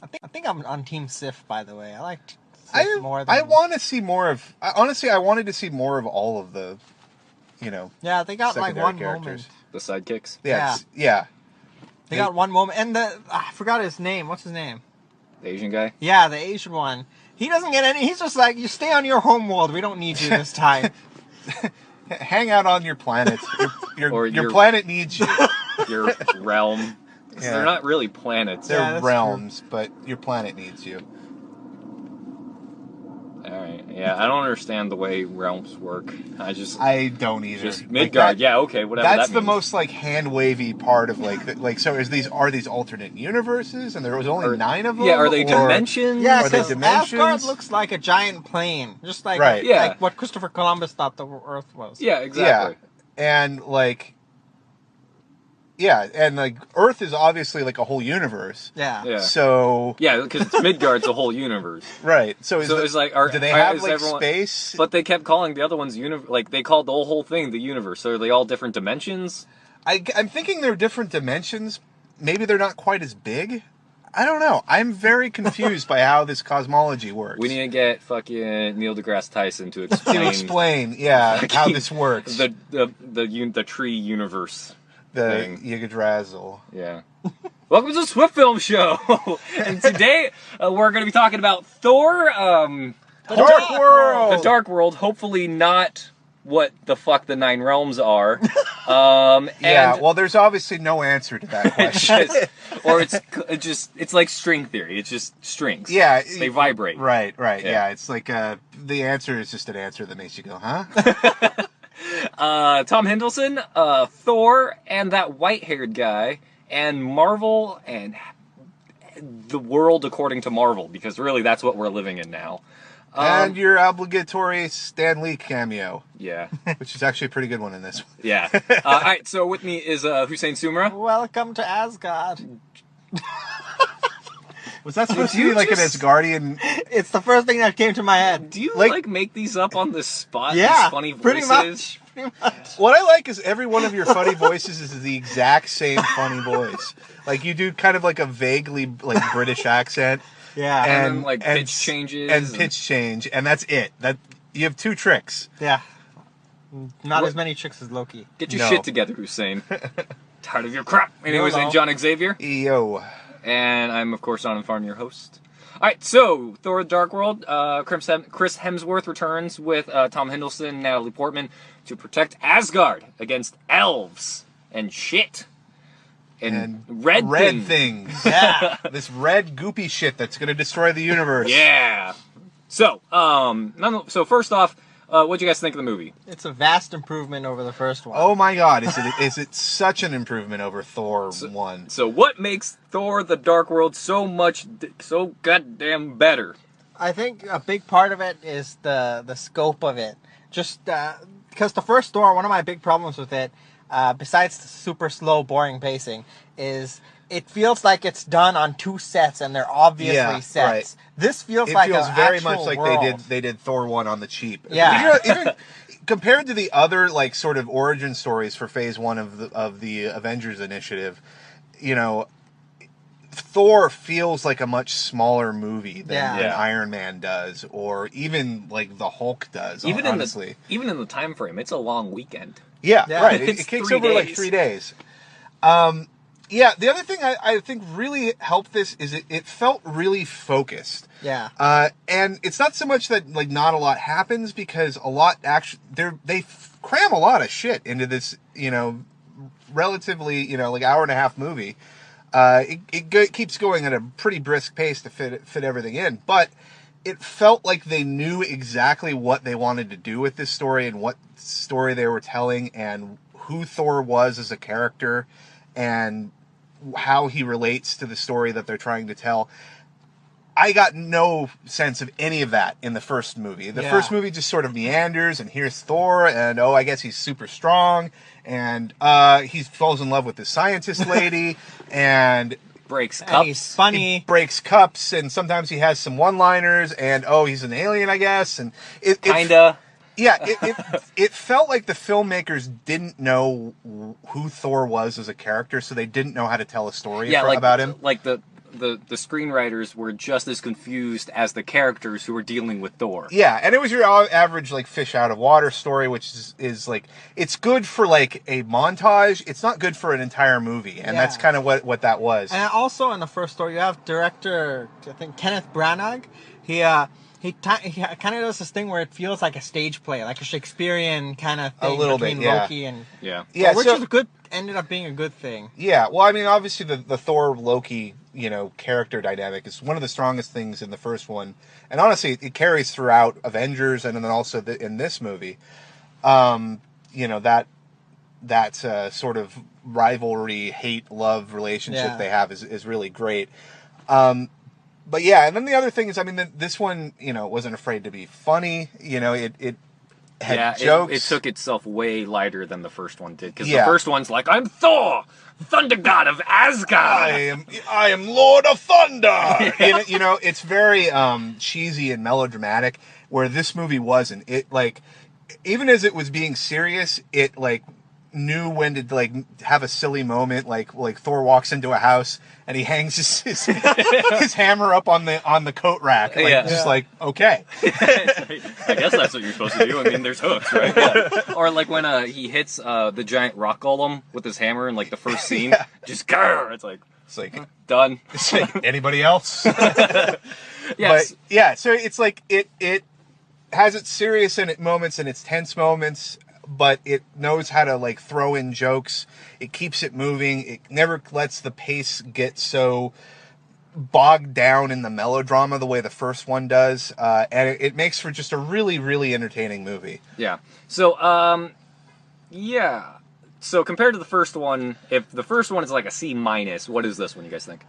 I think I'm on Team Sif, by the way. I like Sif more than... I want to see more of... Honestly, I wanted to see more of all of the, Yeah, they got like secondary one characters. moment. The sidekicks. Yeah. They got one moment. And I forgot his name. What's his name? The Asian guy. Yeah, the Asian one. He doesn't get any... He's just like, you stay on your home world. We don't need you this time. Hang out on your planet. Your planet needs you. Your realm. Yeah. They're not really planets. They're realms, but your planet needs you. Alright, yeah, I don't understand the way realms work. I don't either. Just Midgard, yeah, okay, whatever That's that the means. most like hand wavy part of so are these alternate universes, and there was only 9 of them? Yeah, are they dimensions? Yeah, are they because dimensions? Asgard looks like a giant plane, just like Yeah. what Christopher Columbus thought the Earth was. Yeah, exactly. Yeah, and Earth is obviously like a whole universe. Yeah. So yeah, because Midgard's a whole universe. Right. So it's like, do they have like space? But they kept calling the other ones like they called the whole thing the universe. So are they all different dimensions? I'm thinking they're different dimensions. Maybe they're not quite as big. I don't know. I'm very confused by how this cosmology works. We need to get fucking Neil deGrasse Tyson to explain. How this works. The tree universe. The Yggdrasil. Yeah. Welcome to the Swiftfilm show. And today we're going to be talking about Thor. The Dark World. The Dark World. Hopefully not what the fuck the 9 realms are. Well, there's obviously no answer to that question. It's like string theory. It's just strings. Yeah. They vibrate. Right. Yeah. It's like the answer is just an answer that makes you go, huh? Tom Hiddleston, Thor, and that white-haired guy, and Marvel, and the world according to Marvel, because really that's what we're living in now. And your obligatory Stan Lee cameo. Yeah. Which is actually a pretty good one in this one. Yeah. All right, so with me is Husain Sumra. Welcome to Asgard. Was that supposed to be like an Asgardian? It's the first thing that came to my head. Do you like make these up on the spot? Yeah, these funny voices? Pretty much. What I like is every one of your funny voices is the exact same funny voice. Like you do kind of like a vaguely like British accent. Yeah, and then like pitch changes and pitch change, and that's it. That you have 2 tricks. Yeah, not as many tricks as Loki. Get your shit together, Husain. Tired of your crap. Anyways, I'm John Xavier. Yo. And I'm, of course, Donovan and Jon, your host. Alright, so, Thor the Dark World. Chris Hemsworth returns with Tom Hiddleston and Natalie Portman to protect Asgard against elves and shit. And red things. Yeah. This red goopy shit that's going to destroy the universe. Yeah. So, first off, what do you guys think of the movie? It's a vast improvement over the first one. Oh my god, is it such an improvement over Thor 1? So what makes Thor the Dark World so goddamn better? I think a big part of it is the scope of it. Just because the first Thor, one of my big problems with it, besides the super slow, boring pacing, is it feels like it's done on 2 sets and they're obviously sets. Right. This feels like feels very much like world. they did Thor 1 on the cheap. Yeah. Even compared to the other like sort of origin stories for Phase 1 of the Avengers Initiative, Thor feels like a much smaller movie than Iron Man does, or even like the Hulk does. Honestly, even in the time frame, it's a long weekend. Yeah. Right. It kicks over like 3 days. Yeah, the other thing I think really helped this is it felt really focused. Yeah. And it's not so much that like not a lot happens, because a lot actually they cram a lot of shit into this, relatively, like hour and a half movie. It keeps going at a pretty brisk pace to fit everything in, but it felt like they knew exactly what they wanted to do with this story and what story they were telling and who Thor was as a character and how he relates to the story that they're trying to tell. I got no sense of any of that in the first movie. The first movie just sort of meanders, and here's Thor, and I guess he's super strong, and he falls in love with this scientist lady, and breaks cups. And he's funny. He breaks cups, and sometimes he has some one-liners, and he's an alien, I guess, and kinda. Yeah, it felt like the filmmakers didn't know who Thor was as a character, so they didn't know how to tell a story about him. Like the screenwriters were just as confused as the characters who were dealing with Thor. Yeah, and it was your average like fish out of water story, which is like it's good for like a montage. It's not good for an entire movie, and that's kind of what that was. And also in the first story, you have director I think Kenneth Branagh. He kind of does this thing where it feels like a stage play, like a Shakespearean kind of thing between Loki and which is ended up being a good thing. Yeah, well, I mean, obviously the Thor Loki character dynamic is one of the strongest things in the first one, and honestly, it carries throughout Avengers and then also in this movie. That sort of rivalry, hate, love relationship they have is really great. But yeah, and then the other thing is, I mean, this one, wasn't afraid to be funny. It had jokes. It took itself way lighter than the first one did. Because the first one's like, I'm Thor, thunder god of Asgard. I am Lord of Thunder. It's very cheesy and melodramatic, where this movie wasn't. It like, even as it was being serious, it like knew when to like have a silly moment, like Thor walks into a house and he hangs his hammer up on the coat rack, like okay. I guess that's what you're supposed to do. I mean, there's hooks, right? Yeah. Or like when he hits the giant rock golem with his hammer in like the first scene, just grrr, it's like done. It's like anybody else. Yes. But yeah, so it's like it has its serious moments and its tense moments, but it knows how to like throw in jokes. It keeps it moving. It never lets the pace get so bogged down in the melodrama the way the first one does. And it makes for just a really, really entertaining movie. Yeah. So, So compared to the first one, if the first one is like a C minus, what is this one, you guys think?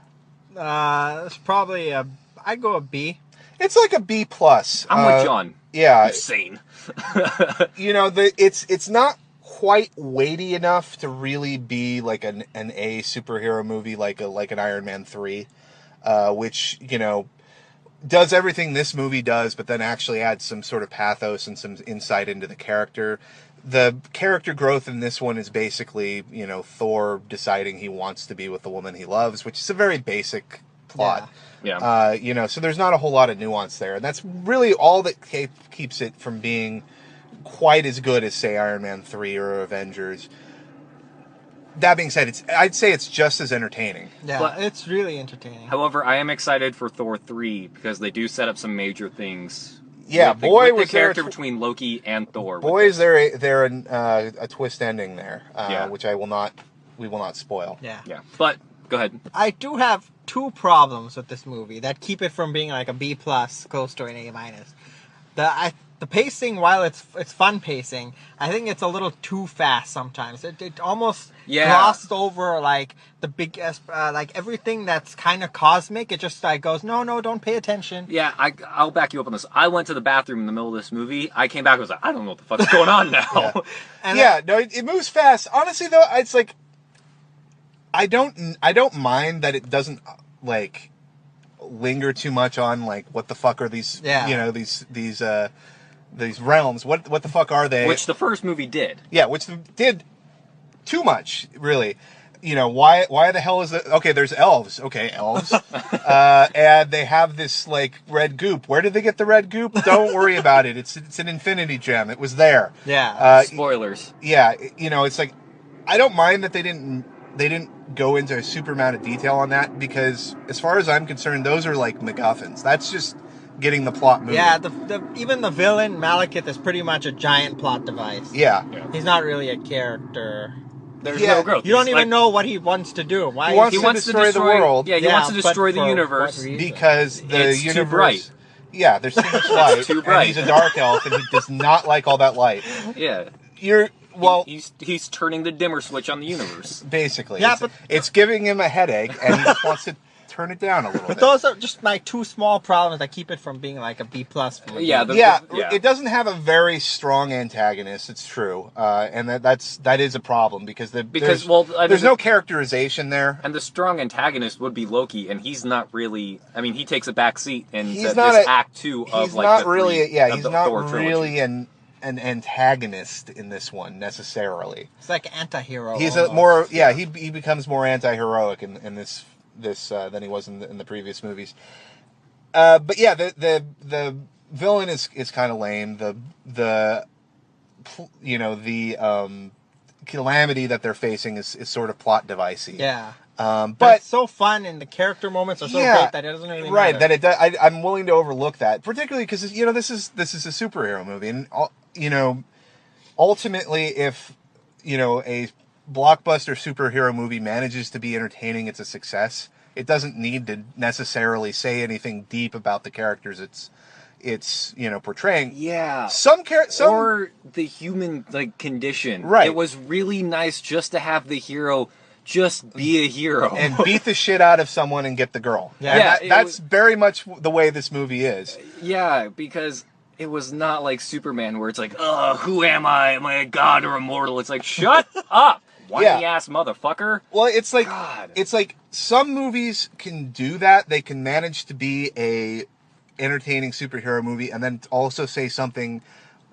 It's probably I'd go a B. It's like a B plus. I'm with John. Yeah. Insane. It's not quite weighty enough to really be like an A superhero movie like an Iron Man 3, which does everything this movie does, but then actually adds some sort of pathos and some insight into the character. The character growth in this one is basically Thor deciding he wants to be with the woman he loves, which is a very basic plot. Yeah. So there's not a whole lot of nuance there, and that's really all that keeps it from being quite as good as, say, Iron Man 3 or Avengers. That being said, I'd say it's just as entertaining. Yeah, but it's really entertaining. However, I am excited for Thor 3 because they do set up some major things. Yeah, with the character between Loki and Thor. Boy, is there a twist ending there, which we will not spoil. Yeah. But go ahead. I do have two problems with this movie that keep it from being like a B plus, close to an A minus. The pacing, while it's fun pacing, I think it's a little too fast sometimes. It almost glossed over like the biggest, like everything that's kind of cosmic. It just like goes, no, don't pay attention. Yeah, I'll back you up on this. I went to the bathroom in the middle of this movie. I came back and was like, I don't know what the fuck's going on now. It moves fast. Honestly, though, it's like I don't mind that it doesn't like linger too much on like what the fuck are these these realms, what the fuck are they? Which the first movie did. Yeah, which did too much, really. Why the hell is it? Okay, there's elves. Okay, elves. And they have this like red goop. Where did they get the red goop? Don't worry about it. It's an infinity gem. It was there. Yeah. Spoilers. Yeah, it's like I don't mind that they didn't go into a super amount of detail on that, because as far as I'm concerned, those are like MacGuffins. That's just getting the plot moving. Yeah, even the villain, Malekith, is pretty much a giant plot device. Yeah. He's not really a character. There's no growth. You don't even know what he wants to do. Why he wants to destroy the world. Yeah, he wants to destroy the universe. Because the universe... too bright. Yeah, there's too much light. Too bright. And he's a dark elf, and he does not like all that light. Yeah. He's turning the dimmer switch on the universe. Basically. Yeah, it's giving him a headache, and he just wants to turn it down a little bit. But those are just my two small problems that keep it from being like a B plus. It doesn't have a very strong antagonist. It's true, and that is a problem because there's no characterization there. And the strong antagonist would be Loki, and he's not really. I mean, he takes a back seat in Act 2 of like the he's not really an antagonist in this one necessarily. It's like anti-hero. He's almost. he becomes more anti-heroic in this this than he was in the previous movies. But yeah, the villain is kind of lame. The calamity that they're facing is sort of plot devicey. Yeah. But it's so fun, and the character moments are so Yeah, great that it doesn't really right, matter. that I'm willing to overlook that, particularly because this is a superhero movie, and ultimately, if a blockbuster superhero movie manages to be entertaining, it's a success. It doesn't need to necessarily say anything deep about the characters it's portraying. Yeah. Some or the human condition. Right. It was really nice just to have the hero just be a hero and beat the shit out of someone and get the girl. Yeah. And that's very much the way this movie is. Yeah, because it was not like Superman where it's like, who am I? Am I a god or a mortal? It's like, shut up, whiny ass motherfucker. Well, it's like God. it's like some movies can do that. They can manage to be a entertaining superhero movie and then also say something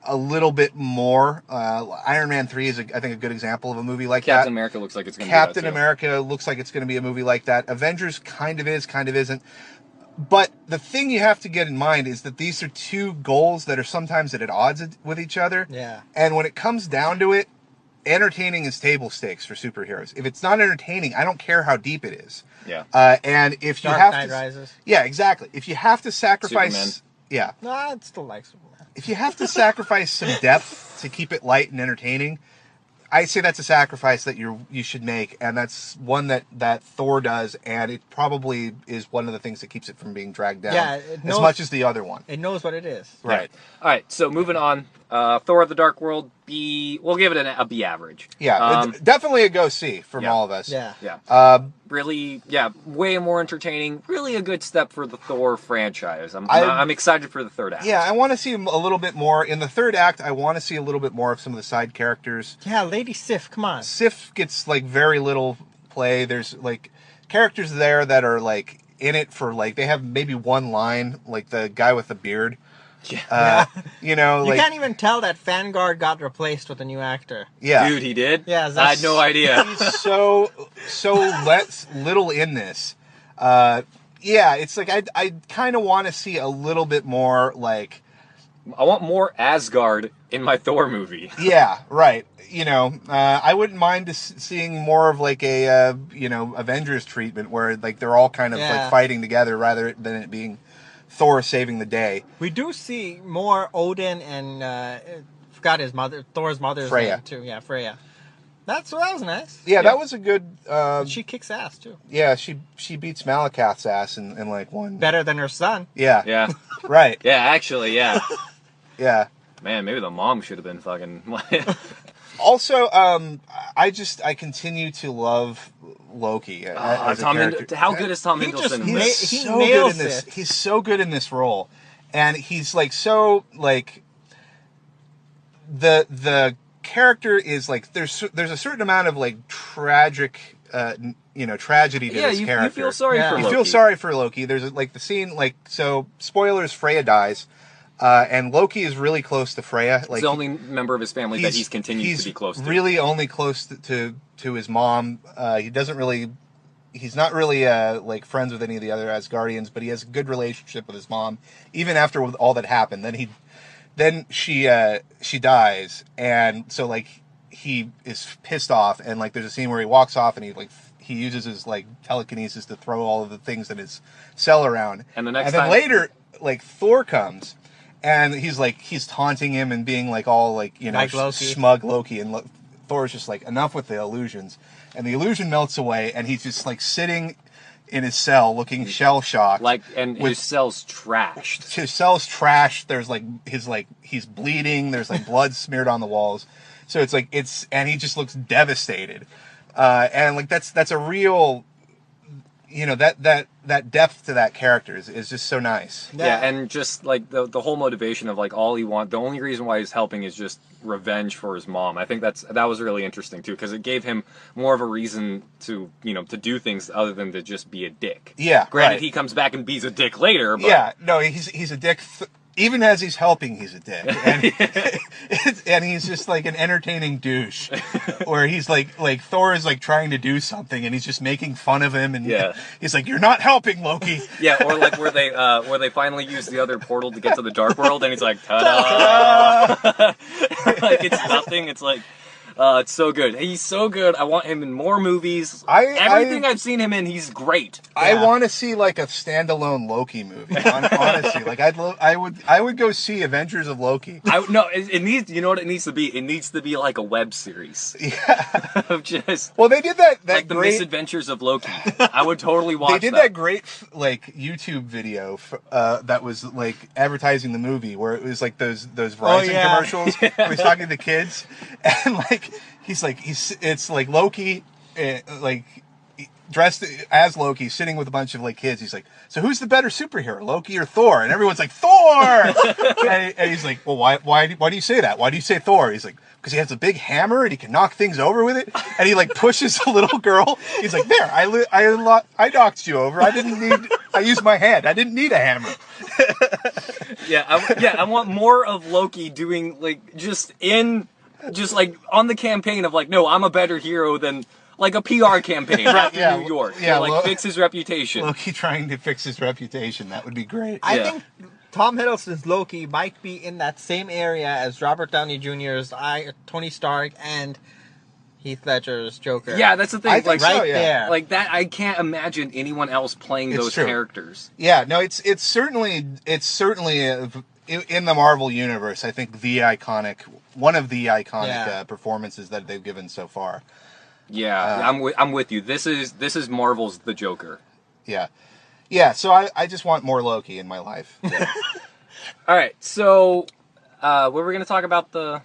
a little bit more. Iron Man 3 is, I think, a good example of a movie like that. Captain America looks like it's going to be Captain that too. America looks like it's going to be a movie like that. Avengers kind of is, kind of isn't. But the thing you have to get in mind is that these are two goals that are sometimes at odds with each other. Yeah. And when it comes down to it, entertaining is table stakes for superheroes. If it's not entertaining, I don't care how deep it is. Yeah. And if you Dark have Knight to, Rises. yeah, exactly. If you have to sacrifice, Superman. yeah, No, I still like Superman. if you have to sacrifice some depth to keep it light and entertaining, I say that's a sacrifice that you should make, and that's one that Thor does, and it probably is one of the things that keeps it from being dragged down Yeah, as much as the other one. It knows what it is. Right. All right, so moving on. Thor: The Dark World, we'll give it a B average. Yeah, definitely a go see from all of us. Yeah. Yeah. Really, way more entertaining. Really a good step for the Thor franchise. I'm excited for the third act. Yeah, I want to see a little bit more. In the third act, I want to see a little bit more of some of the side characters. Yeah, Lady Sif, come on. Sif gets very little play. There's characters there that are in it for they have maybe one line, like the guy with the beard. Yeah. You can't even tell that Vanguard got replaced with a new actor. Yeah. Dude, he did? Yeah, I had no idea. He's so little in this. It's I kind of want to see a little bit more I want more Asgard in my Thor movie. Yeah, right. I wouldn't mind seeing more of a Avengers treatment where they're all kind of fighting together rather than it being Thor saving the day. We do see more Odin and forgot his mother, Thor's mother's Freya. name too. Yeah, Freya. That was nice. Yeah, that was a good. She kicks ass too. Yeah, she beats Malakath's ass in one. Better than her son. Yeah. Yeah. Right. Yeah, actually, yeah. Yeah. Man, maybe the mom should have been fucking... Also, I continue to love Loki as a character. How good is Tom He Hiddleston? just in ma- this? He's he so nails good in this. it. He's so good in this role, and he's the character is there's a certain amount of tragic tragedy to this character. You feel sorry for You Loki. feel sorry for Loki. There's the scene so spoilers, Freya dies. And Loki is really close to Freya. He's the only member of his family that he's continued to be close to. He's really only close to his mom. He's not really friends with any of the other Asgardians, but he has a good relationship with his mom, even after all that happened. Then she dies, and so he is pissed off, and there's a scene where he walks off and he uses his telekinesis to throw all of the things in his cell around. And then later Thor comes. And he's taunting him and being all Loki. smug Loki, and Thor's just enough with the illusions, and the illusion melts away, and he's just sitting in his cell looking shell shocked. His cell's trashed. His cell's trashed. There's he's bleeding. There's blood smeared on the walls. So and he just looks devastated, and that's a real. That depth to that character is just so nice. Yeah, and just the whole motivation of all he wants, the only reason why he's helping is just revenge for his mom. I think that was really interesting too, because it gave him more of a reason to to do things other than to just be a dick. Yeah, Granted, right. he comes back and be's a dick later. But Yeah, no, he's a dick even as he's helping, he's a dick, and he's just like an entertaining douche, where he's like Thor is like trying to do something, and he's just making fun of him, and he's like, "You're not helping, Loki." Yeah, or like where they finally use the other portal to get to the Dark World, and he's like, "Ta-da!" Like it's nothing. It's like. It's so good. He's so good. I want him in more movies. Everything I've seen him in, he's great. I want to see like a standalone Loki movie. Honestly, like I would go see Avengers of Loki. It needs. You know what it needs to be? It needs to be like a web series. Yeah. Of just. Well, they did that like the great, Misadventures of Loki. I would totally watch. They did that great like YouTube video that was like advertising the movie, where it was like those Verizon commercials. Where he's talking to the kids, and like. It's like Loki, like dressed as Loki, sitting with a bunch of like kids. He's like, so who's the better superhero, Loki or Thor? And everyone's like, Thor. and he's like, well, why do you say that? Why do you say Thor? He's like, because he has a big hammer and he can knock things over with it. And he like pushes a little girl. He's like, there, I knocked you over. I used my hand. I didn't need a hammer. I want more of Loki doing like just like on the campaign of like, no, I'm a better hero than like a PR campaign after New York. Yeah, like fix his reputation. Loki trying to fix his reputation. That would be great. I think Tom Hiddleston's Loki might be in that same area as Robert Downey Jr.'s Tony Stark and Heath Ledger's Joker. Yeah, that's the thing. I think like, so, yeah. there. Like that, I can't imagine anyone else playing those characters. Yeah, no, it's certainly in the Marvel universe, I think one of the iconic performances that they've given so far. Yeah, I'm with you. This is Marvel's The Joker. Yeah. So I just want more Loki in my life. Yeah. All right, so what were we going to talk about the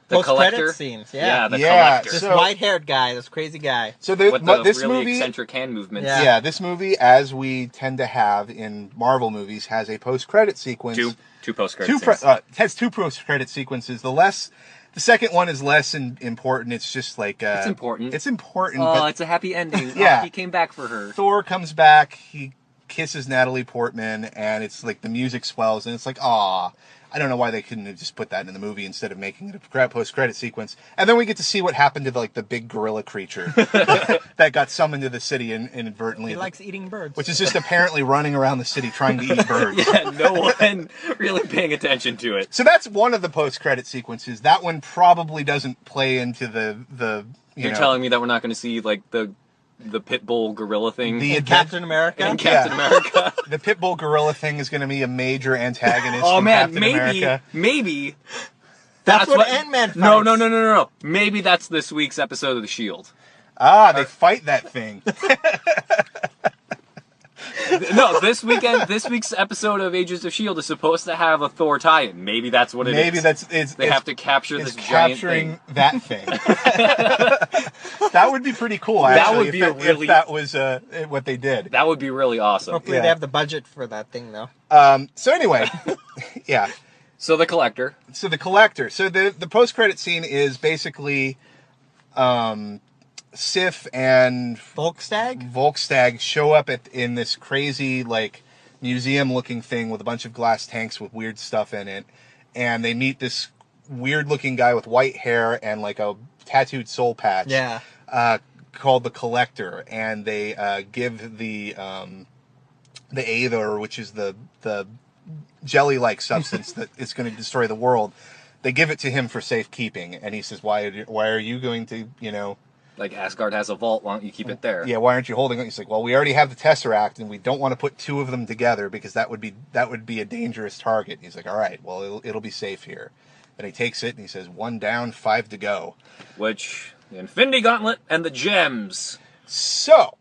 collector scenes? Yeah, the Yeah, collector. This white-haired guy, this crazy guy. So With this really movie, eccentric hand movements. yeah, this movie, as we tend to have in Marvel movies, has a post-credit sequence. Two post-credit scenes. Has two post-credit sequences. The second one is less important. It's just like it's important. It's important. Oh, but it's a happy ending. Yeah. Oh, he came back for her. Thor comes back. He kisses Natalie Portman, and it's like the music swells, and it's like, ah. I don't know why they couldn't have just put that in the movie instead of making it a post-credit sequence. And then we get to see what happened to the big gorilla creature that got summoned to the city inadvertently. He likes eating birds. Which is just apparently running around the city trying to eat birds. Yeah, no one really paying attention to it. So that's one of the post-credit sequences. That one probably doesn't play into the You're telling me that we're not going to see like the Pitbull gorilla thing in Captain America? in Captain America. The Pitbull gorilla thing is going to be a major antagonist. Oh in man, Captain America. maybe That's what Ant-Man fights. No. Maybe that's this week's episode of The Shield. They fight that thing. No, this week's episode of Agents of S.H.I.E.L.D. is supposed to have a Thor tie-in. Maybe that's what it is. Maybe they have to capture this giant thing. That thing. That would be pretty cool, actually. That would be if that was what they did. That would be really awesome. Hopefully they have the budget for that thing, though. So anyway, yeah. So the collector. So the post-credit scene is basically Sif and Volkstag show up in this crazy like museum-looking thing with a bunch of glass tanks with weird stuff in it, and they meet this weird-looking guy with white hair and like a tattooed soul patch. Yeah. Called the Collector, and they give the Aether, which is the jelly-like substance that is going to destroy the world. They give it to him for safekeeping, and he says, "Why are you going to, Like Asgard has a vault, why don't you keep it there?" Yeah, why aren't you holding it? He's like, "Well, we already have the Tesseract, and we don't want to put two of them together because that would be a dangerous target." He's like, "All right, well, it'll be safe here." Then he takes it and he says, 1 down, 5 to go. Which the Infinity Gauntlet and the gems. So,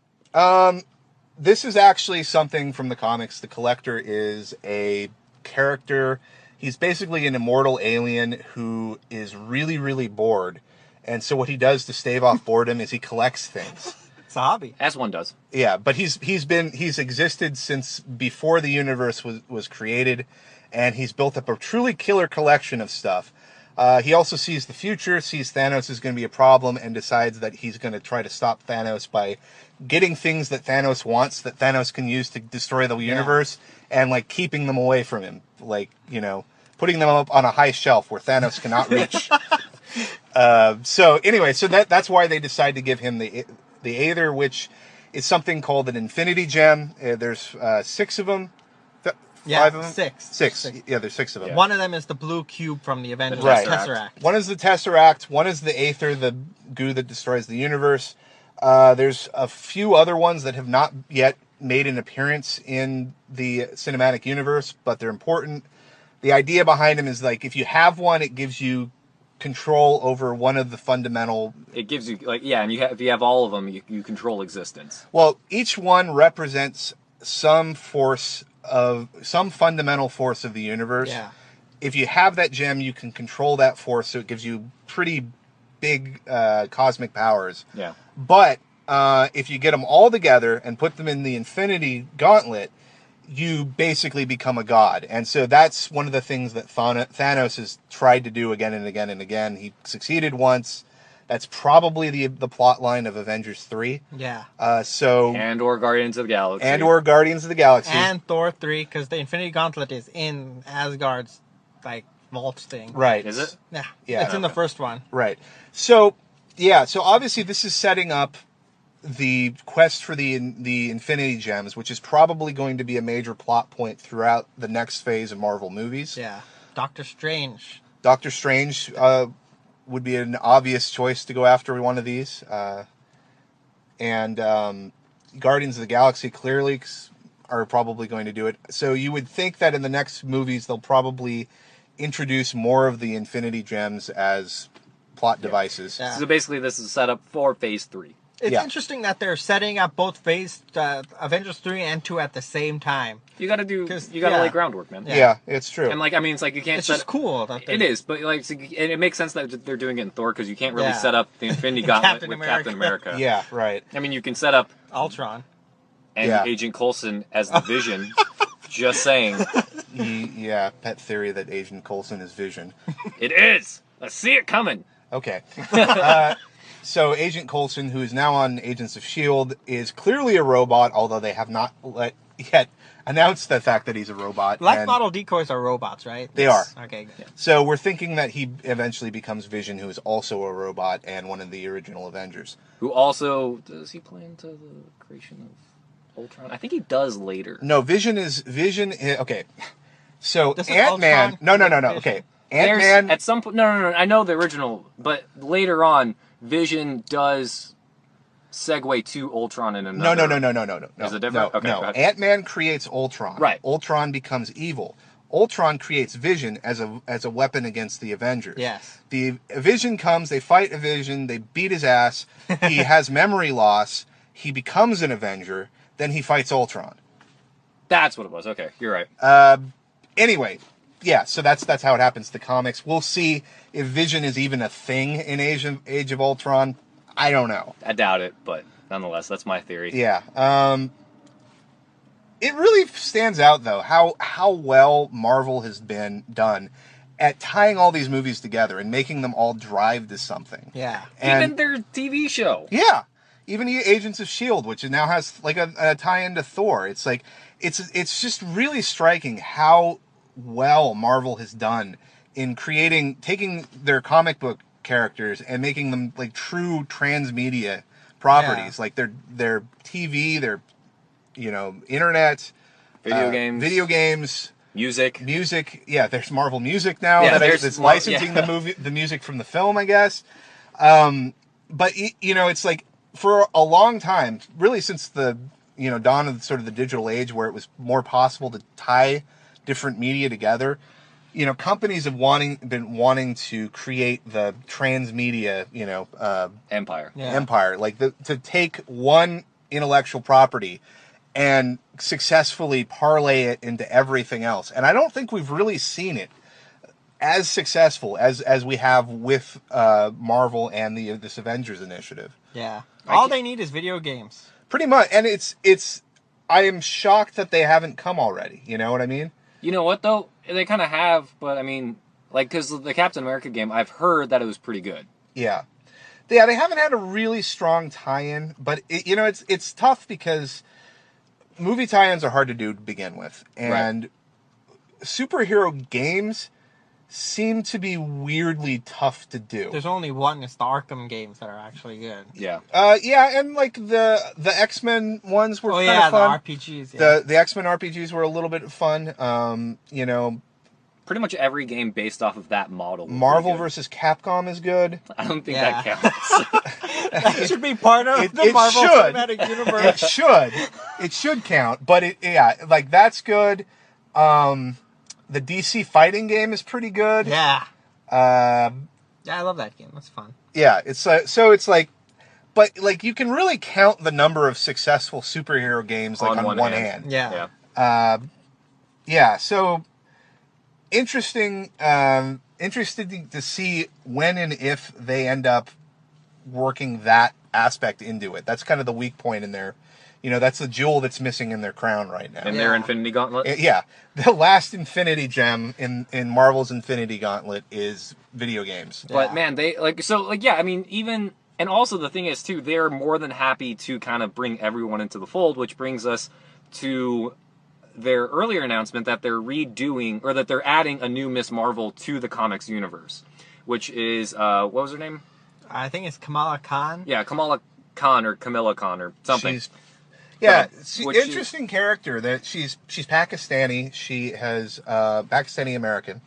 this is actually something from the comics. The Collector is a character. He's basically an immortal alien who is really, really bored. And so what he does to stave off boredom is he collects things. It's a hobby. As one does. Yeah, but he's existed since before the universe was created, and he's built up a truly killer collection of stuff. He also sees the future, sees Thanos is going to be a problem, and decides that he's going to try to stop Thanos by getting things that Thanos wants that Thanos can use to destroy the universe, and like keeping them away from him, like, you know, putting them up on a high shelf where Thanos cannot reach. So anyway, so that's why they decide to give him the Aether, which is something called an Infinity Gem. There's 6 of them. Yeah, 5 of them? six. Yeah, there's 6 of them. Yeah. One of them is the blue cube from the Avengers. Right. Tesseract. One is the Tesseract. One is the Aether, the goo that destroys the universe. There's a few other ones that have not yet made an appearance in the cinematic universe, but they're important. The idea behind them is like if you have one, it gives you control over one of the fundamental. It gives you and if you have all of them, you control existence. Well, each one represents some fundamental force of the universe. Yeah. If you have that gem, you can control that force, so it gives you pretty big cosmic powers. Yeah. But if you get them all together and put them in the Infinity Gauntlet, you basically become a god. And so that's one of the things that Thanos has tried to do again and again and again. He succeeded once. That's probably the plot line of Avengers 3. Yeah. And or Guardians of the Galaxy. And or Guardians of the Galaxy. And Thor 3, because the Infinity Gauntlet is in Asgard's, like, vault thing. Right. Is it? Yeah. Yeah. It's in the first one. Right. So, yeah, so obviously this is setting up the quest for the Infinity Gems, which is probably going to be a major plot point throughout the next phase of Marvel movies. Yeah. Doctor Strange. Doctor Strange would be an obvious choice to go after one of these. And Guardians of the Galaxy clearly are probably going to do it. So you would think that in the next movies they'll probably introduce more of the Infinity Gems as plot devices. Yeah. So basically, this is set up for Phase 3. It's Yeah. interesting that they're setting up both phase Avengers 3 and 2 at the same time. You got to yeah. lay groundwork, man. Yeah, it's true. And it's like you can't. It's just cool. That It is, but like it makes sense that they're doing it in Thor because you can't really Yeah. set up the Infinity Gauntlet Captain with America. Captain America. Yeah, right. I mean, you can set up Ultron. and Agent Coulson as the Vision. Just saying, Yeah, pet theory that Agent Coulson is Vision. it is. I see it coming. Okay. So Agent Coulson, who is now on Agents of S.H.I.E.L.D., is clearly a robot, although they have not yet announced the fact that he's a robot. Life and model decoys are robots, right? They are. Okay, good. So we're thinking that he eventually becomes Vision, who is also a robot and one of the original Avengers. Who also does he play into the creation of Ultron? I think he does later. No, Vision. Okay. So This is Ant-Man. Ultron? No. Okay. Ant-Man. At some point, no. I know the original, but later on, Vision does segue to Ultron in another. No. Is it different? No, Okay, no. go ahead. Ant-Man creates Ultron. Right. Ultron becomes evil. Ultron creates Vision as a weapon against the Avengers. Yes. The Vision comes, they fight a Vision, they beat his ass, he has memory loss, he becomes an Avenger, then he fights Ultron. That's what it was. Okay, you're right. Anyway, yeah, so that's how it happens to the comics. We'll see if Vision is even a thing in Age of Ultron. I don't know. I doubt it, but nonetheless, that's my theory. Yeah. It really stands out, though, how well Marvel has been done at tying all these movies together and making them all drive to something. Yeah. And Even their TV show. yeah, even Agents of S.H.I.E.L.D., which now has like a tie-in to Thor. It's like it's just really striking how well Marvel has done in taking their comic book characters and making them like true transmedia properties, like their TV, their internet, Video games. music. Yeah, there's Marvel Music now Yeah, that's licensing the music from the film, I guess. But it's like for a long time, really since the dawn of sort of the digital age, where it was more possible to tie different media together. Companies have been wanting to create the transmedia, Empire. Yeah. empire, like to take one intellectual property and successfully parlay it into everything else. And I don't think we've really seen it as successful as we have with Marvel and this Avengers initiative. Yeah. All they need is video games. Pretty much, and it's. I am shocked that they haven't come already. You know what I mean? You know what though? They kind of have, but I mean, Like, because the Captain America game, I've heard that it was pretty good. Yeah. Yeah, they haven't had a really strong tie-in, but it's tough because movie tie-ins are hard to do to begin with, and superhero games seem to be weirdly tough to do. There's only one. It's the Arkham games that are actually good. Yeah. Yeah, and like the X-Men ones were kind of fun. The RPGs. Yeah. The X-Men RPGs were a little bit fun. Pretty much every game based off of that model. Marvel versus Capcom is good. I don't think that counts. That should be part of the Marvel Cinematic Universe. It should count, but that's good. The DC fighting game is pretty good. Yeah. Yeah, I love that game. That's fun. Yeah, it's so it's like, but like you can really count the number of successful superhero games like on one hand. Yeah. Yeah. So interesting to see when and if they end up working that aspect into it. That's kind of the weak point in their, that's the jewel that's missing in their crown right now. In their Infinity Gauntlet? Yeah. The last Infinity Gem in Marvel's Infinity Gauntlet is video games. But man, even, and also the thing is too, they're more than happy to kind of bring everyone into the fold, which brings us to their earlier announcement that they're redoing, or that they're adding a new Miss Marvel to the comics universe, which is, what was her name? I think it's Kamala Khan. Yeah, Kamala Khan or Camilla Khan or something. Interesting character. That she's Pakistani. She has Pakistani American.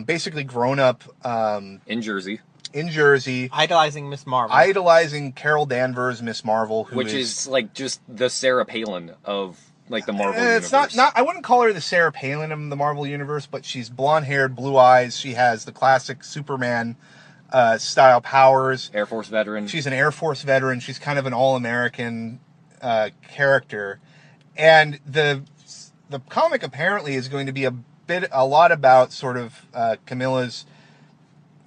Basically grown up in Jersey, idolizing Miss Marvel, idolizing Carol Danvers, Miss Marvel, which is like just the Sarah Palin of like the Marvel universe. It's not. I wouldn't call her the Sarah Palin of the Marvel universe, but she's blonde-haired, blue eyes. She has the classic Superman style powers. Air Force veteran. She's an Air Force veteran. She's kind of an all-American character, and the comic apparently is going to be a lot about sort of Camilla's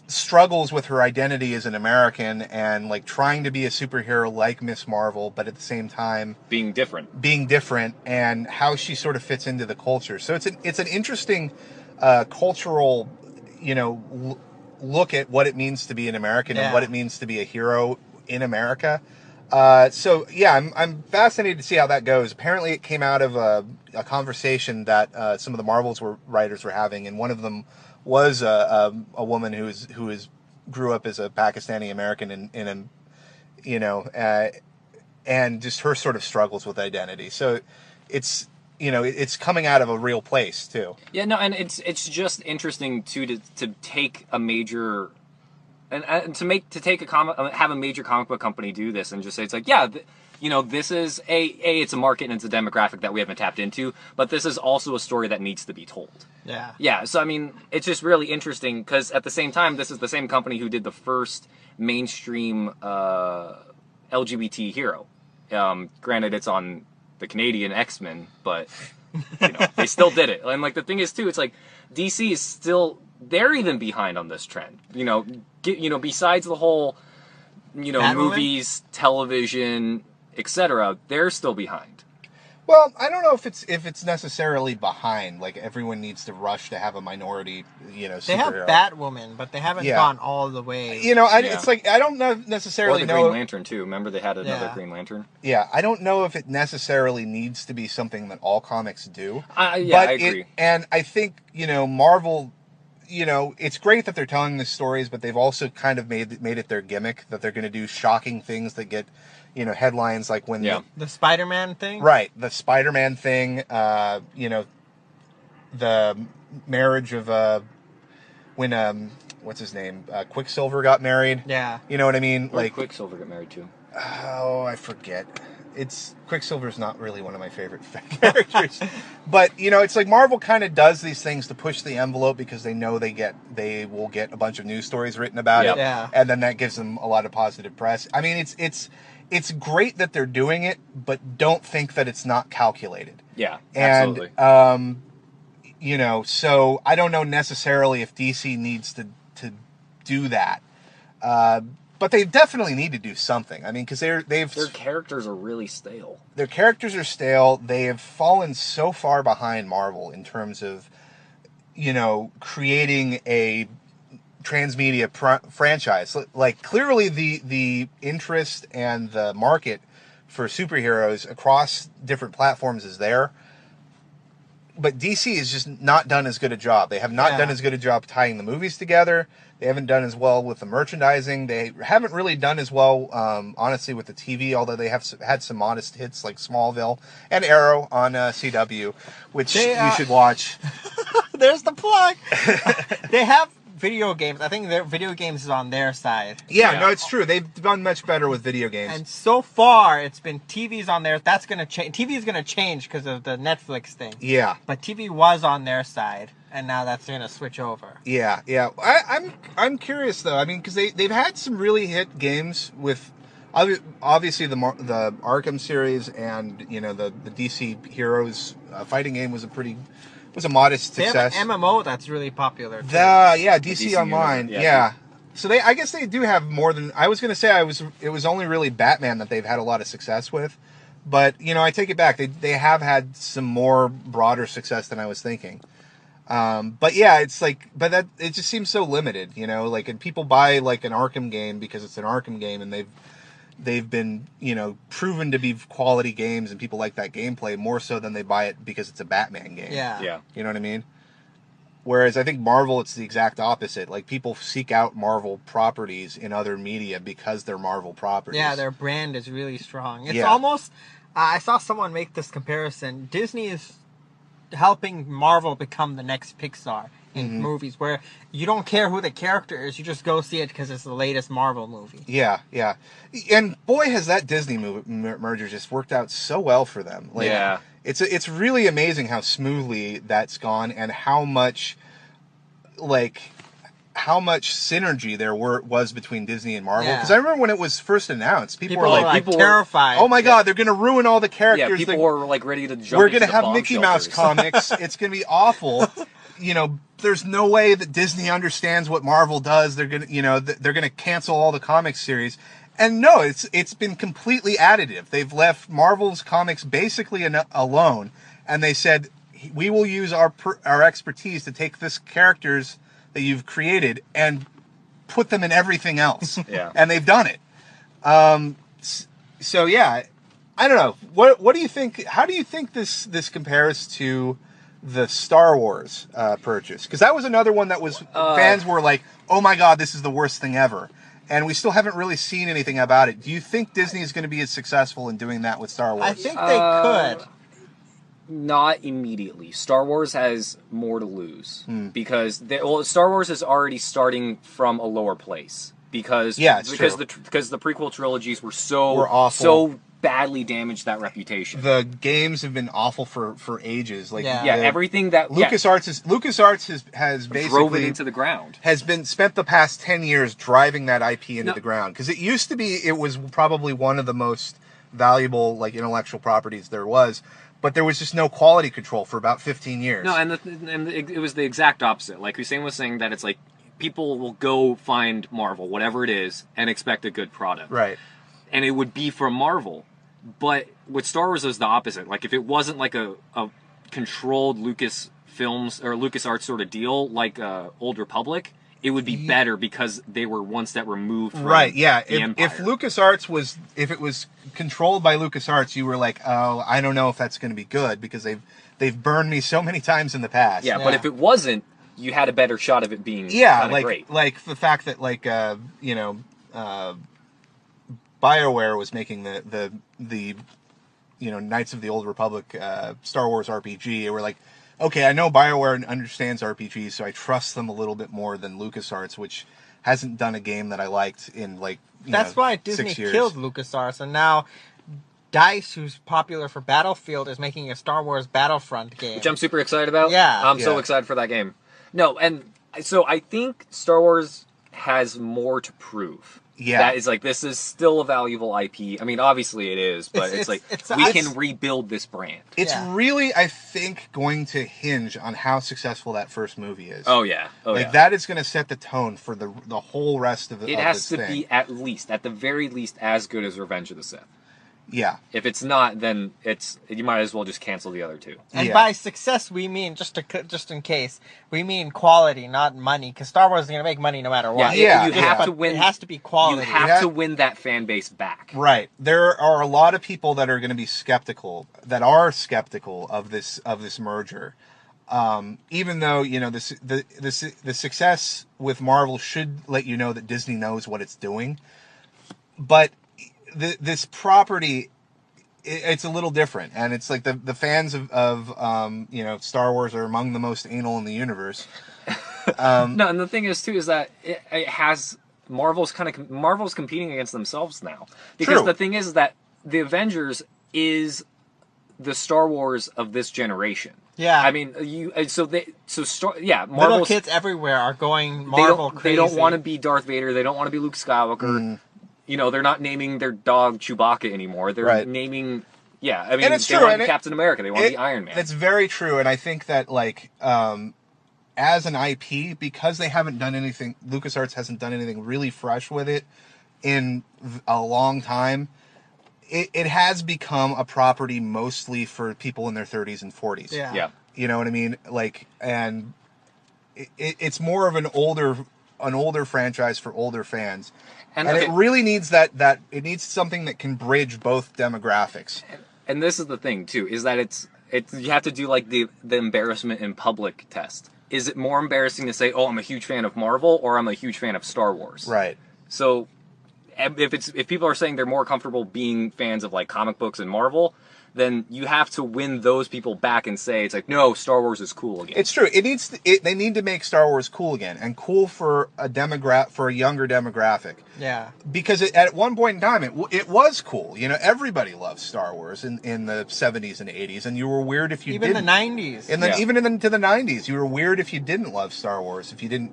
struggles with her identity as an American and like trying to be a superhero like Miss Marvel, but at the same time being different, and how she sort of fits into the culture. So it's an interesting cultural, look at what it means to be an American and what it means to be a hero in America. I'm fascinated to see how that goes. Apparently, it came out of a conversation that some of the Marvel's writers were having, and one of them was a woman who grew up as a Pakistani American and just her sort of struggles with identity. So it's it's coming out of a real place too. Yeah, no, and it's just interesting to take a major. And have a major comic book company do this and just say, it's like, this is it's a market and it's a demographic that we haven't tapped into, but this is also a story that needs to be told. Yeah. So I mean, it's just really interesting because at the same time, this is the same company who did the first mainstream LGBT hero. Granted, it's on the Canadian X-Men, but they still did it. And like the thing is too, it's like DC is still. They're even behind on this trend. Besides the whole, movies, television, etc., they're still behind. Well, I don't know if it's necessarily behind. Like everyone needs to rush to have a minority, superhero. They have Batwoman, but they haven't gone all the way. It's like I don't necessarily know. Green Lantern too. Remember they had another Green Lantern. Yeah, I don't know if it necessarily needs to be something that all comics do. I agree. And I think Marvel. It's great that they're telling these stories, but they've also kind of made it their gimmick that they're going to do shocking things that get, headlines like when the Spider-Man thing, right? The Spider-Man thing, the marriage of when what's his name, Quicksilver got married. Yeah, you know what I mean. Like Quicksilver got married too. Oh, I forget. Quicksilver's not really one of my favorite characters, but it's like Marvel kind of does these things to push the envelope because they know they will get a bunch of news stories written about it, and then that gives them a lot of positive press. I mean, it's great that they're doing it, but don't think that it's not calculated. Yeah, and absolutely. So I don't know necessarily if DC needs to do that. But they definitely need to do something. I mean, because their characters are really stale. Their characters are stale. They have fallen so far behind Marvel in terms of, creating a transmedia franchise. Like, clearly the interest and the market for superheroes across different platforms is there. But DC has just not done as good a job. They have not done as good a job tying the movies together. They haven't done as well with the merchandising. They haven't really done as well, honestly, with the TV, although they have had some modest hits like Smallville and Arrow on CW, which you should watch. There's the plug. They have video games. I think their video games is on their side. Yeah, no, it's true. They've done much better with video games. And so far, it's been TV's on there. That's going to change. TV is going to change because of the Netflix thing. Yeah. But TV was on their side, and now that's going to switch over. Yeah. I'm curious though. I mean, because they've had some really hit games with, obviously the Arkham series, and the DC Heroes fighting game was a modest success. They have an MMO that's really popular too. DC Online. Universe, Yeah. So I guess they do have more than I was going to say. It was only really Batman that they've had a lot of success with, but I take it back. They have had some more broader success than I was thinking. But yeah, it's like, that it just seems so limited. Like, and people buy like an Arkham game because it's an Arkham game, and they've been proven to be quality games, and people like that gameplay more so than they buy it because it's a Batman game. Yeah. You know what I mean? Whereas I think Marvel, it's the exact opposite. Like, people seek out Marvel properties in other media because they're Marvel properties. Yeah, their brand is really strong. It's almost, I saw someone make this comparison. Disney is helping Marvel become the next Pixar in movies, where you don't care who the character is, you just go see it because it's the latest Marvel movie. Yeah. And boy, has that Disney merger just worked out so well for them. Like, yeah. It's really amazing how smoothly that's gone, and how much synergy there was between Disney and Marvel. Because I remember when it was first announced, people were like terrified. Oh my God, they're going to ruin all the characters. Yeah, people were like ready to jump. We're going to into have the Mickey bomb Mouse shelters. comics. It's going to be awful. There's no way that Disney understands what Marvel does. They're going to, they're going to cancel all the comic series. And no, it's been completely additive. They've left Marvel's comics basically alone, and they said, we will use our expertise to take this characters that you've created and put them in everything else. Yeah. And they've done it. So yeah, I don't know. What do you think? How do you think this compares to the Star Wars purchase? Because that was another one that was fans were like, oh my God, this is the worst thing ever. And we still haven't really seen anything about it. Do you think Disney is going to be as successful in doing that with Star Wars? I think they could. Not immediately. Star Wars has more to lose because Star Wars is already starting from a lower place because the prequel trilogies were awful. so badly damaged that reputation. The games have been awful for ages. Like everything that LucasArts has basically drove it into the ground. Has been spent the past 10 years driving that IP into the ground, because it was probably one of the most valuable intellectual properties there was. But there was just no quality control for about 15 years. No, and it was the exact opposite. Like Husain was saying, that it's like people will go find Marvel, whatever it is, and expect a good product. Right. And it would be from Marvel. But with Star Wars, it was the opposite. Like, if it wasn't like a controlled Lucasfilms or LucasArts sort of deal, like Old Republic, it would be better because they were one step removed from the Empire. If LucasArts was controlled by LucasArts, you were like, oh, I don't know if that's going to be good, because they've burned me so many times in the past. Yeah, but if it wasn't, you had a better shot of it being great. Like the fact that BioWare was making the Knights of the Old Republic Star Wars RPG. We're like, okay, I know BioWare understands RPGs, so I trust them a little bit more than LucasArts, which hasn't done a game that I liked in That's why Disney 6 years. killed LucasArts, and now DICE, who's popular for Battlefield, is making a Star Wars Battlefront game. Which I'm super excited about. Yeah. I'm so excited for that game. No, and so I think Star Wars has more to prove. Yeah. That is this is still a valuable IP. I mean, obviously it is, but we can rebuild this brand. It's really, I think, going to hinge on how successful that first movie is. Oh, yeah. That is going to set the tone for the whole rest of it. It has to be at the very least, as good as Revenge of the Sith. Yeah. If it's not, then you might as well just cancel the other two. And Yeah. by success, we mean, just in case, we mean quality, not money. Because Star Wars is going to make money no matter what. Yeah, you have yeah. to win. It has to be quality. You have to win that fan base back. Right. There are a lot of people that are going to be skeptical, of this merger. Even though, you know, the success with Marvel should let you know that Disney knows what it's doing. But this property, it's a little different, and it's like the fans of you know, Star Wars are among the most anal in the universe. No, and the thing is too is that it has Marvel's competing against themselves now, because True. the thing is that the Avengers is the Star Wars of this generation. Yeah. I mean, Marvel's, Little kids everywhere are going Marvel crazy. They don't want to be Darth Vader. They don't want to be Luke Skywalker. You know, they're not naming their dog Chewbacca anymore. They're naming, I mean, And it's they true, want and to be Captain America. They want to be Iron Man. That's very true, and I think that, like, as an IP, because they haven't done anything, LucasArts hasn't done anything really fresh with it in a long time, it has become a property mostly for people in their 30s and 40s. Yeah. You know what I mean? Like, and it's more of an older franchise for older fans. And it really needs that it needs something that can bridge both demographics. And this is the thing too, is that it's you have to do like the embarrassment in public test. Is it more embarrassing to say, "Oh, I'm a huge fan of Marvel," or "I'm a huge fan of Star Wars"? Right. So if people are saying they're more comfortable being fans of like comic books and Marvel, then you have to win those people back and say it's like, no, Star Wars is cool again. It's true. They need to make Star Wars cool again, and cool for a younger demographic. Yeah. Because at one point in time, it was cool. You know, everybody loved Star Wars in the 70s and 80s, and you were weird if you didn't. Even the 90s. Even into the 90s, you were weird if you didn't love Star Wars. If you didn't,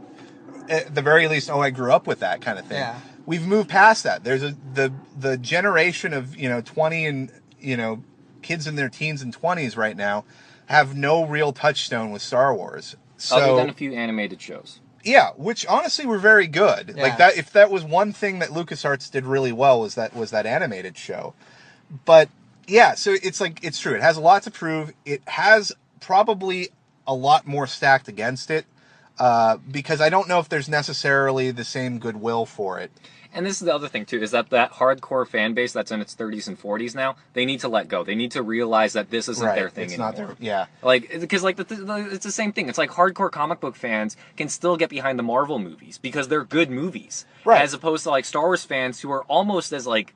at the very least, I grew up with that kind of thing. Yeah. We've moved past that. There's the generation of 20 and kids in their teens and 20s right now have no real touchdown with Star Wars. So, other than a few animated shows. Yeah, which honestly were very good. Yeah. Like that, if that was one thing that LucasArts did really well, was that animated show. But yeah, so it's true. It has a lot to prove. It has probably a lot more stacked against it, because I don't know if there's necessarily the same goodwill for it. And this is the other thing too, is that hardcore fan base that's in its 30s and 40s now, they need to let go. They need to realize that this isn't their thing anymore. It's not their, yeah. Like, because like it's the same thing. It's like hardcore comic book fans can still get behind the Marvel movies because they're good movies, right? As opposed to like Star Wars fans who are almost as like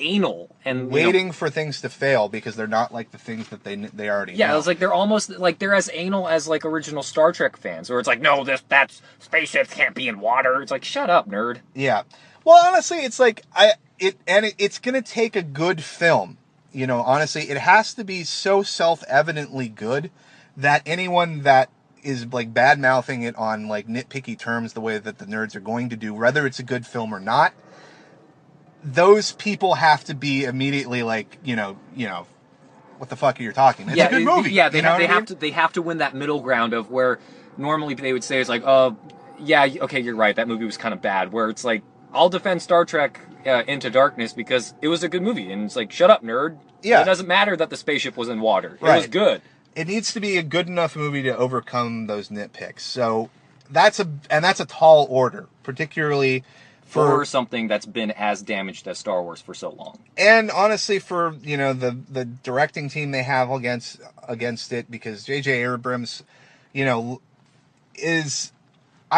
anal and waiting for things to fail because they're not like the things that they already know. Yeah, it's like they're almost like they're as anal as like original Star Trek fans, where it's like, no, that spaceship can't be in water. It's like, shut up, nerd. Yeah. Well, honestly, it's like it's gonna take a good film. You know, honestly, it has to be so self-evidently good that anyone that is like bad mouthing it on like nitpicky terms, the way that the nerds are going to do, whether it's a good film or not, those people have to be immediately like, what the fuck are you talking? It's a good movie. Yeah, they have to win that middle ground of where normally they would say it's like, yeah, okay, you're right, that movie was kind of bad. Where it's like, I'll defend Star Trek Into Darkness because it was a good movie, and it's like, shut up, nerd. Yeah, it doesn't matter that the spaceship was in water. It right. was good. It needs to be a good enough movie to overcome those nitpicks. So that's a tall order, particularly for something that's been as damaged as Star Wars for so long. And honestly, for the directing team they have against it, because J.J. Abrams, I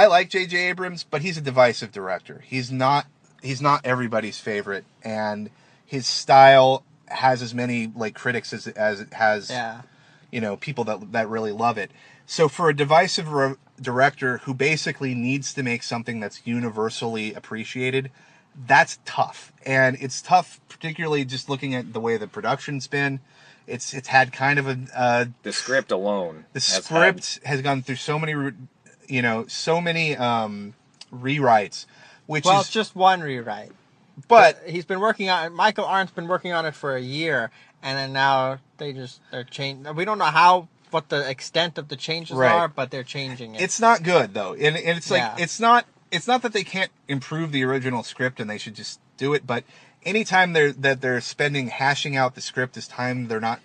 like J.J. Abrams, but he's a divisive director. He's not everybody's favorite, and his style has as many like critics as it has people that really love it. So for a divisive director who basically needs to make something that's universally appreciated, that's tough. And it's tough, particularly just looking at the way the production's been. It's had kind of the script alone. The script has gone through so many rewrites, it's just one rewrite. But he's been working on it. Michael Arndt's been working on it for a year, and then now they're changing. We don't know what the extent of the changes are, but they're changing it. It's not good though, and it's like it's not that they can't improve the original script and they should just do it, but anytime they're spending hashing out the script is time they're not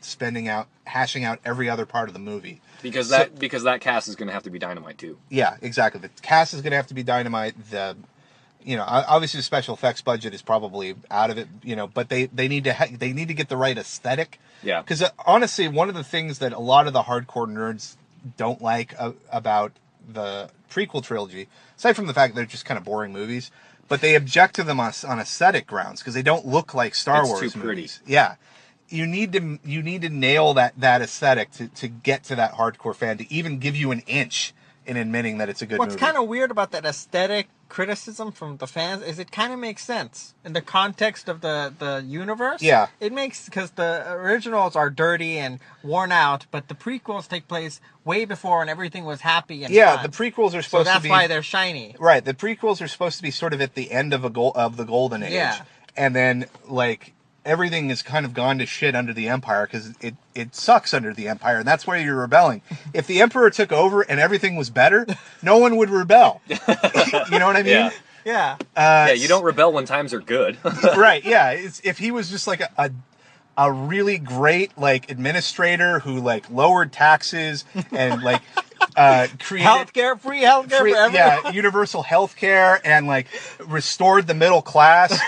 hashing out every other part of the movie. Because that cast is going to have to be dynamite too. Yeah, exactly. The cast is going to have to be dynamite. Obviously the special effects budget is probably out of it, but they need to get the right aesthetic. Yeah. Because honestly, one of the things that a lot of the hardcore nerds don't like about the prequel trilogy, aside from the fact that they're just kind of boring movies, but they object to them on aesthetic grounds because they don't look like Star Wars too pretty. movies. Yeah. You need to nail that aesthetic to get to that hardcore fan to even give you an inch in admitting that it's a good movie. What's kind of weird about that aesthetic criticism from the fans is it kind of makes sense in the context of the universe. Yeah. It makes, because the originals are dirty and worn out, but the prequels take place way before when everything was happy and fun. The prequels are supposed so to that's be... why they're shiny. Right, the prequels are supposed to be sort of at the end of the golden age. Yeah. And then, everything has kind of gone to shit under the Empire because it sucks under the Empire, and that's where you're rebelling. If the Emperor took over and everything was better, no one would rebel. You know what I mean? Yeah. Yeah. You don't rebel when times are good. Right, yeah. If he was just a really great administrator who lowered taxes and created free healthcare for everyone. Yeah, universal healthcare and restored the middle class.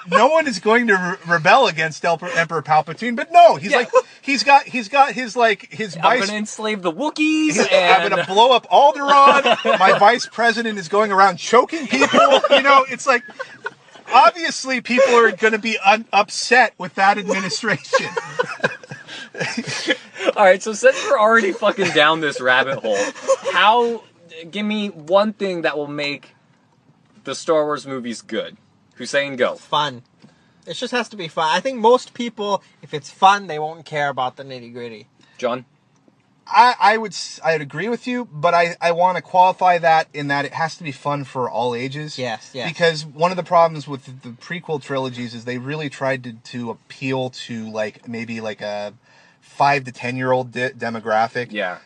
No one is going to rebel against Emperor Palpatine, but no, he's got his I'm going to enslave the Wookiees. I'm going to blow up Alderaan. My vice president is going around choking people. It's obviously people are going to be upset with that administration. All right, so since we're already fucking down this rabbit hole, give me one thing that will make the Star Wars movies good. Husain, go. Fun. It just has to be fun. I think most people, if it's fun, they won't care about the nitty gritty. John? I'd agree with you, but I want to qualify that in that it has to be fun for all ages. Yes. Because one of the problems with the prequel trilogies is they really tried to appeal to maybe a 5 to 10-year-old demographic. Yeah.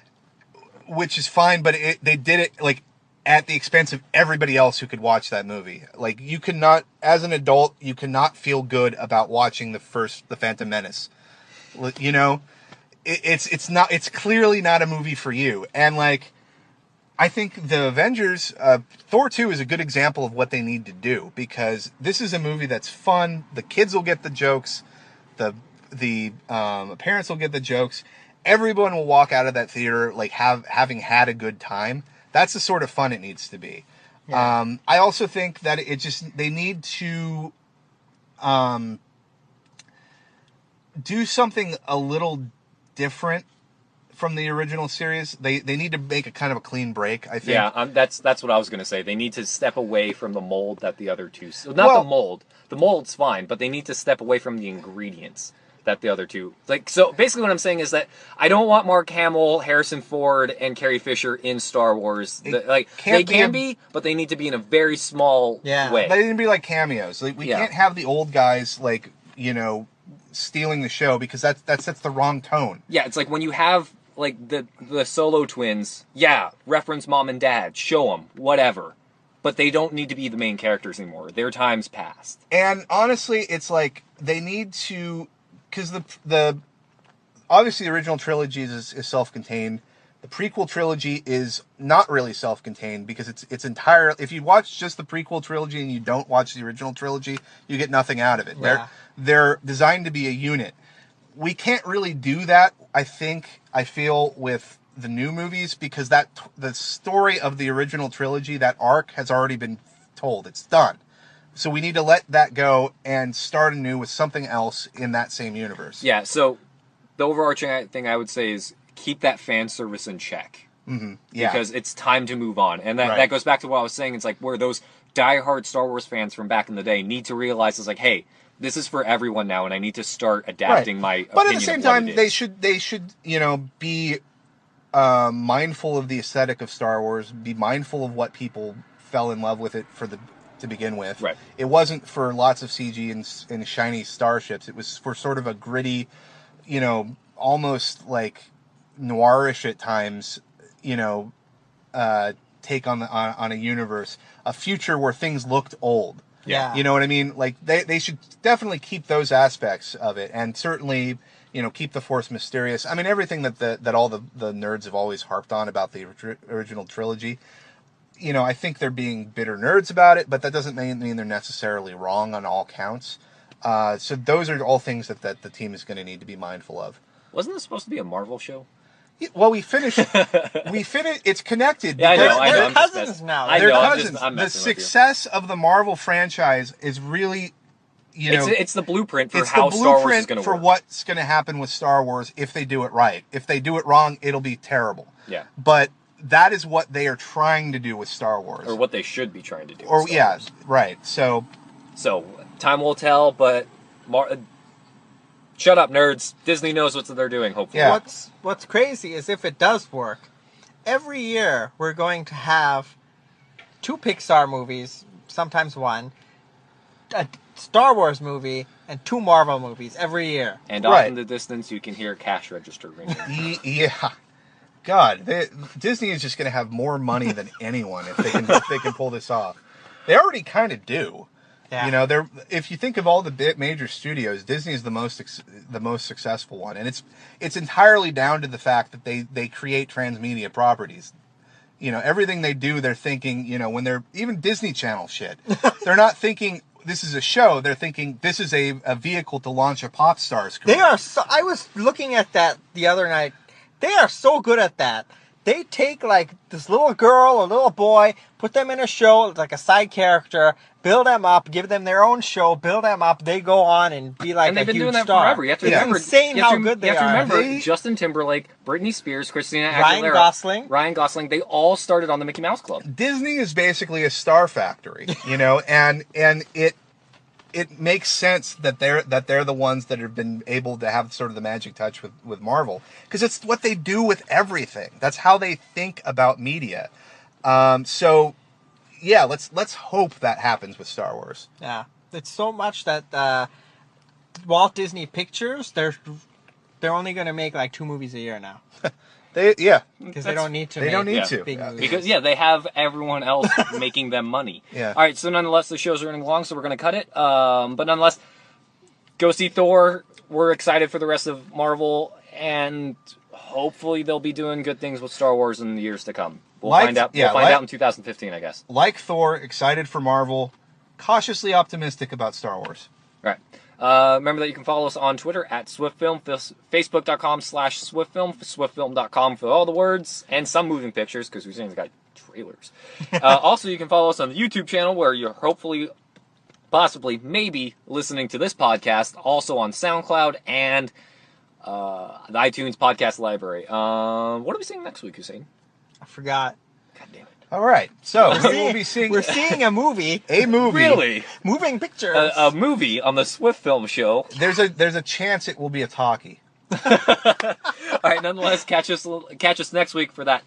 Which is fine, but they did it at the expense of everybody else who could watch that movie. You could not, as an adult, you cannot feel good about watching the Phantom Menace. It's clearly not a movie for you. And I think the Avengers, Thor 2 is a good example of what they need to do, because this is a movie that's fun. The kids will get the jokes. The parents will get the jokes. Everyone will walk out of that theater having had a good time. That's the sort of fun it needs to be. Yeah. I also think that they need to do something a little different from the original series. They need to make a kind of a clean break, I think. Yeah, that's what I was going to say. They need to step away from the mold that the other two... the mold. The mold's fine, but they need to step away from the ingredients that the other two... So basically what I'm saying is that I don't want Mark Hamill, Harrison Ford, and Carrie Fisher in Star Wars. They can be, but they need to be in a very small way. They need to be like cameos. We can't have the old guys, stealing the show, because that sets the wrong tone. Yeah, it's like when you have the Solo twins, reference mom and dad, show them, whatever. But they don't need to be the main characters anymore. Their time's passed. And honestly, it's they need to, because the obviously the original trilogy is self-contained. The prequel trilogy is not really self-contained, because it's entirely, if you watch just the prequel trilogy and you don't watch the original trilogy, you get nothing out of it. Yeah. They're designed to be a unit. We can't really do that, I feel, with the new movies, because the story of the original trilogy, that arc, has already been told. It's done. So we need to let that go and start anew with something else in that same universe. Yeah, so the overarching thing I would say is keep that fan service in check. Mm-hmm. Yeah. Because it's time to move on. And that goes back to what I was saying. It's where those diehard Star Wars fans from back in the day need to realize hey, this is for everyone now, and I need to start adapting my opinion. But at the same time, they should be mindful of the aesthetic of Star Wars, be mindful of what people fell in love with it to begin with. Right. It wasn't for lots of CG and shiny starships. It was for sort of a gritty, almost noirish at times, take on a universe, a future where things looked old. Yeah. You know what I mean? Like they should definitely keep those aspects of it, and certainly keep the Force mysterious. I mean, everything that all the nerds have always harped on about the original trilogy. I think they're being bitter nerds about it, but that doesn't mean they're necessarily wrong on all counts. So those are all things that the team is going to need to be mindful of. Wasn't this supposed to be a Marvel show? Well, we finished. It's connected. Yeah, I know. They're I'm just cousins messing. now. I They're know. cousins. I'm The messing with you. success of the Marvel franchise is really, It's the blueprint for it's how the Star Wars is blueprint going to for work. what's going to happen with Star Wars if they do it right. If they do it wrong, it'll be terrible. Yeah. But that is what they are trying to do with Star Wars. Or what they should be trying to do. Or with Star yeah, Wars. right. So time will tell, but shut up, nerds. Disney knows what they're doing, hopefully. Yeah. What's crazy is if it does work, every year we're going to have 2 Pixar movies, sometimes 1, a Star Wars movie, and 2 Marvel movies every year. And Right. off in the distance, you can hear a cash register ringing. yeah. God, Disney is just going to have more money than anyone if they can pull this off. They already kind of do. Yeah. They're if you think of all the major studios, Disney is the most successful one, and it's entirely down to the fact that they create transmedia properties. Everything they do, they're thinking. When they're even Disney Channel shit, they're not thinking this is a show. They're thinking this is a vehicle to launch a pop star's career. They are so. I was looking at that the other night. They are so good at that. They take like this little girl or little boy, put them in a show like a side character, build them up, give them their own show, build them up. They go on and be like And they've a been huge doing that star. forever. You have to It's remember. insane how good they are. You have to are. remember Justin Timberlake, Britney Spears, Christina Ryan Aguilera, Ryan Gosling. They all started on the Mickey Mouse Club. Disney is basically a star factory, and it makes sense that they're the ones that have been able to have sort of the magic touch with Marvel, because it's what they do with everything. That's how they think about media. So yeah, let's hope that happens with Star Wars. Yeah, it's so much that Walt Disney Pictures they're only going to make like 2 movies a year now because they don't need to. They don't need to. big movies. Because they have everyone else making them money. Yeah. All right. So nonetheless, the show's running long, so we're going to cut it. But nonetheless, go see Thor. We're excited for the rest of Marvel, and hopefully they'll be doing good things with Star Wars in the years to come. We'll find out. We'll find out in 2015, I guess. Like Thor, excited for Marvel, cautiously optimistic about Star Wars. All right. Remember that you can follow us on Twitter at Swiftfilm, Facebook.com/Swiftfilm, Swiftfilm.com for all the words and some moving pictures because Husain's got trailers. Also, you can follow us on the YouTube channel where you're hopefully, possibly, maybe listening to this podcast. Also on SoundCloud and the iTunes podcast library. What are we seeing next week, Husain? I forgot. God damn it. All right, so we'll be seeing We're seeing a movie, a movie. Really? moving pictures. A movie on the Swiftfilm show. There's a chance it will be a talkie. All right, nonetheless, catch us next week for that